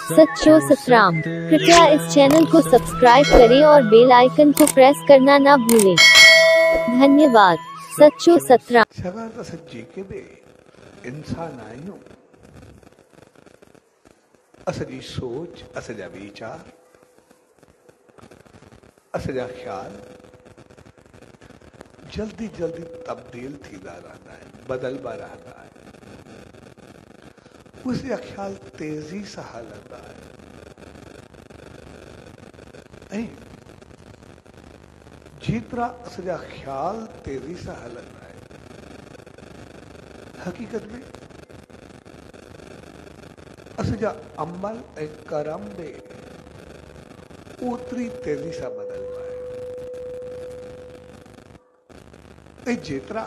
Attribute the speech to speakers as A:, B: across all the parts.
A: सच्चो सतराम। कृपया इस चैनल को सब्सक्राइब करें और बेल आइकन को प्रेस करना ना भूलें। धन्यवाद। सच्चो सतराम।
B: सगा तो सच्ची के बे इंसान आयो असजी सोच असजा विचार असजा ख्याल जल्दी जल्दी तब्दील थींदा रहंदा आहिनि, बदलबा रहंदा आहिनि। उसजा ख्याल तेजी सां हलंदा आहिनि ऐं जेतिरा असजा ख्याल तेजी सां हलंदा आहिनि, हक़ीक़त में असजा अमल ऐं करम बि ओतिरी तेजी सां बदलबा आहिनि ऐं जेतिरा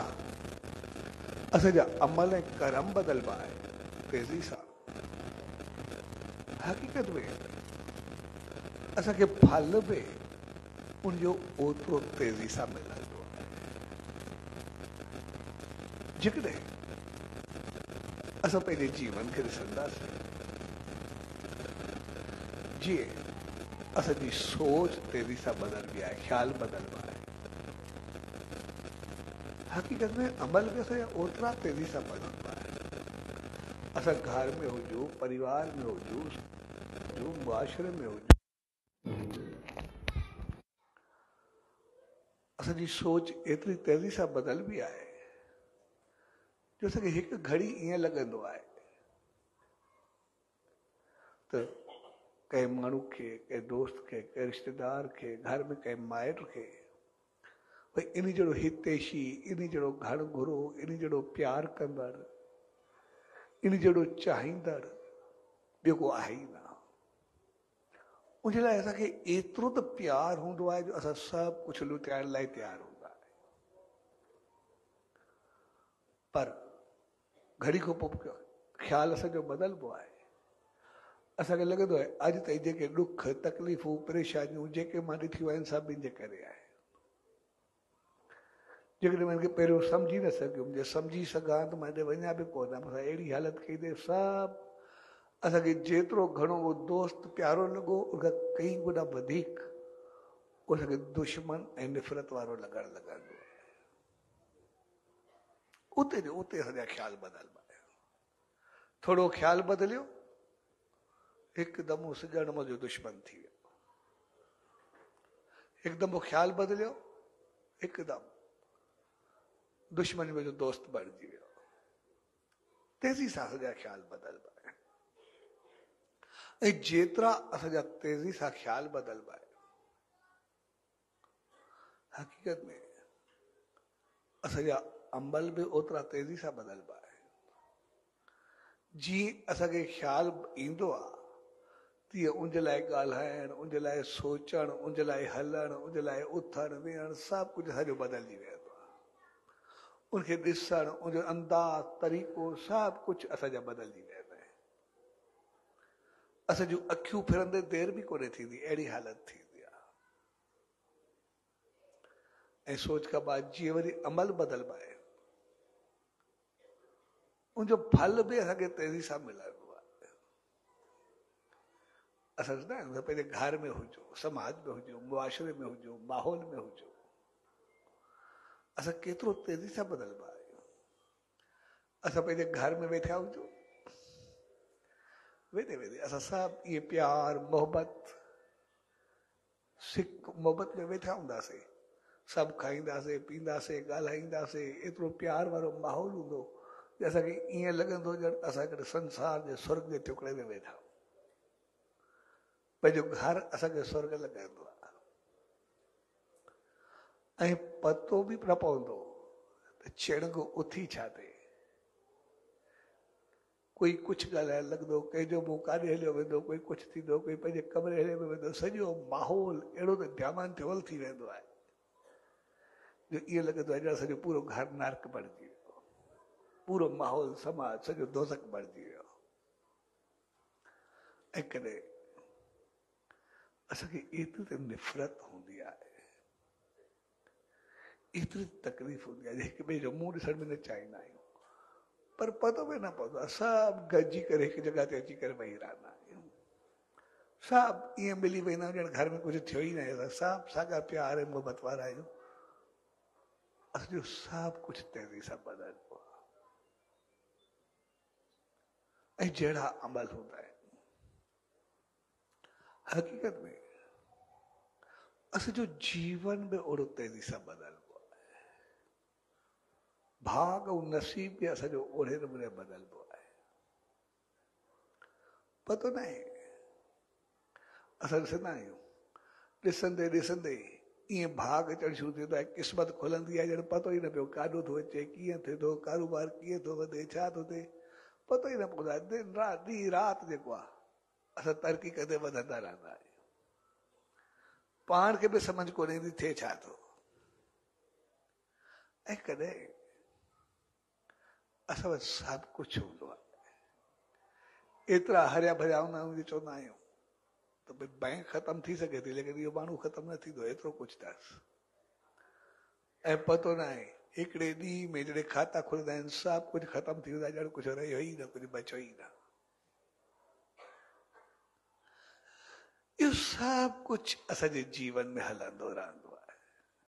B: असजा अमल ऐं करम बदलबा आहिनि तेजी सां, हक़ीक़त में असांखे फल बि उनजो ओतिरो तेजी सां मिलंदो आहे। जेकॾहिं असां पंहिंजे जीवन खे ॾिसंदासीं, जीअं असांजी सोच तेजी सां बदलबी आहे, ख्याल बदलबा आहे, हक़ीक़त में अमल बि असांजा ओतिरा तेजी सां बदलबा आहे। असां घर में हुजूं, परिवार में हुजूं, मुआशरे में हुजूं, असांजी सोच एतिरी तेज़ी सां बदलबी आहे जो असांखे हिकु घड़ी ईअं लॻंदो आहे त कंहिं माण्हू खे, कंहिं दोस्त खे, कंहिं रिश्तेदार खे, घर में कंहिं माइट खे भई इन जहिड़ो हितेशी, इन जहिड़ो घण घुरो, इन जहिड़ो प्यार कंदड़, इन जहिड़ो चाहींदड़ ॿियो को आहे ई न। उनजे लाइ असांखे एतिरो त प्यार हूंदो आहे जो असां सभु कुझु लुटाइण लाइ तयारु हूंदा आहियूं, पर घड़ी खां पोइ ख्याल असांजो बदलबो आहे। असांखे लॻंदो आहे अॼु ताईं जेके ॾुख तकलीफ़ूं परेशानियूं जेके मां ॾिठियूं आहिनि सभु इन जे करे आहे। जेकॾहिं मां पहिरियों सम्झी न सघियुमि, जे सम्झी सघां त मां हेॾे वञा बि कोन, असां अहिड़ी हालत कई ते सभु असांखे जेतिरो घणो उहो दोस्त प्यारो लॻो, उनखां कई गुना वधीक उहो असांखे दुश्मन ऐं निफ़रत वारो लॻणु लॻंदो आहे। उते जो उते असांजा ख्याल बदलबा आहिनि। थोरो ख्याल बदिलियो, हिकदमि उहो सिॼण मुंहिंजो दुश्मन थी वियो। हिकदमि वो ख्याल बदिलियो, हिकदमि दुश्मन में जो दोस्त बणिजी वियो। तेज़ी सां असांजा ख्याल बदलबा आहिनि ऐं जेतिरा असांजा तेज़ी सां ख्याल बदलबा आहिनि, हक़ीक़त में असांजा अमल बि ओतिरा तेज़ी सां बदलबा आहिनि। जीअं असांखे ख्याल ईंदो आहे तीअं उनजे लाइ ॻाल्हाइण, उनजे लाइ सोचणु, उनजे लाइ हलणु, उनजे लाइ उथणु वेहणु सभु कुझु असांजो बदिलजी वेंदो आहे। उनखे ॾिसणु, उनजो अंदाज़, तरीक़ो सभु कुझु असांजा बदिलजी वेंदा आहिनि। असांजूं अखियूं फिरंदे देरि बि कोन्हे थींदी, अहिड़ी हालत थींदी आहे। ऐं सोच खां बाद जीअं वरी अमल बदलबा आहिनि, उनजो फल बि असांखे तेज़ी सां मिलंदो आहे। असां ॾिसंदा आहियूं पंहिंजे घर में हुजूं, समाज में हुजूं, मुआशरे में हुजूं, माहौल में हुजूं, असां केतिरो तेज़ी सां बदलबा आहियूं। असां पंहिंजे घर में वेठा हुजूं, वेठे वेठे असां सभु इहे प्यार मोहबत सिक मोहबत में वेठा हूंदासीं, सभु खाईंदासीं, पींदासीं, ॻाल्हाईंदासीं, एतिरो प्यार वारो माहौल हूंदो जो असांखे ईअं लॻंदो ॼण असां हिकिड़े संसार जे स्वर्ग जे टुकड़े में वेठा आहियूं। पंहिंजो घर असांखे स्वर्ग लॻंदो आहे ऐं पतो बि न पवंदो त छिणिक उथी छा थिए। कोई कुझु ॻाल्हाइण लॻंदो, कंहिंजो मुंहुं काॾे हलियो वेंदो, कोई कुझु थींदो, कोई पंहिंजे कमरे हलियो वेंदो, सॼो माहौल अहिड़ो त ध्यान थियल थी वेंदो आहे जो ईअं लॻंदो आहे ॼण असांजो पूरो घर नर्क बणिजी वियो, पूरो माहौल समाज सॼो दोज़ख बणिजी वियो। ऐं कॾहिं असांखे एतिरी त निफ़रत हूंदी आहे, एतिरी तकलीफ़ हूंदी आहे, हिक ॿिए जो मुंहुं ॾिसण में न चाहींदा आहियूं, पर पतो बि न पवंदो आहे, सभु गॾिजी करे हिकु जॻह ते अची करे वेही रहंदा आहियूं। सभु ईअं मिली वेंदा आहियूं ॼण घर में कुझु थियो ई न आहे। सभु साॻा प्यार ऐं मोहबत वारा आहियूं। असांजो सभु कुझु तेज़ी सां बदिलबो आहे ऐं जहिड़ा अमल हूंदा आहिनि हक़ीक़त में असांजो जीवन बि ओड़ो तेज़ी सां बदिलबो आहे। भाग ऐं नसीब बि असांजो ओड़े नमूने बदिलबो आहे। पतो न आहे असां ॾिसंदा आहियूं ॾिसंदे ॾिसंदे ईअं भाग चढ़ शुरू थींदो आहे, क़िस्मत खुलंदी आहे ॼण पतो ई न पियो काॾो थो अचे, कीअं थिए थो, कारोबार कीअं थो वधे, छा थो थिए, पतो ई न पवंदो आहे। दिन राति ॾींहुं राति जेको आहे असां तरक़ी कंदे वधंदा रहंदा आहियूं। पाण खे बि सम्झ कोन ईंदी थिए छा थो। ऐं कॾहिं असां वटि सभु कुझु हूंदो आहे, एतिरा हरिया भरिया हूंदा आहियूं जो चवंदा आहियूं त भई बैंक ख़तम थी सघे थी लेकिन इहो माण्हू ख़तम न थींदो, एतिरो कुझु अथसि। ऐं पतो न आहे हिकिड़े ॾींहं में जॾहिं खाता खुलंदा आहिनि सभु कुझु ख़तम थी वेंदो आहे, ॼण कुझु रहियो ई न, कुझु बचियो ई न। इहो सभु कुझु असांजे जीवन में हलंदो रहंदो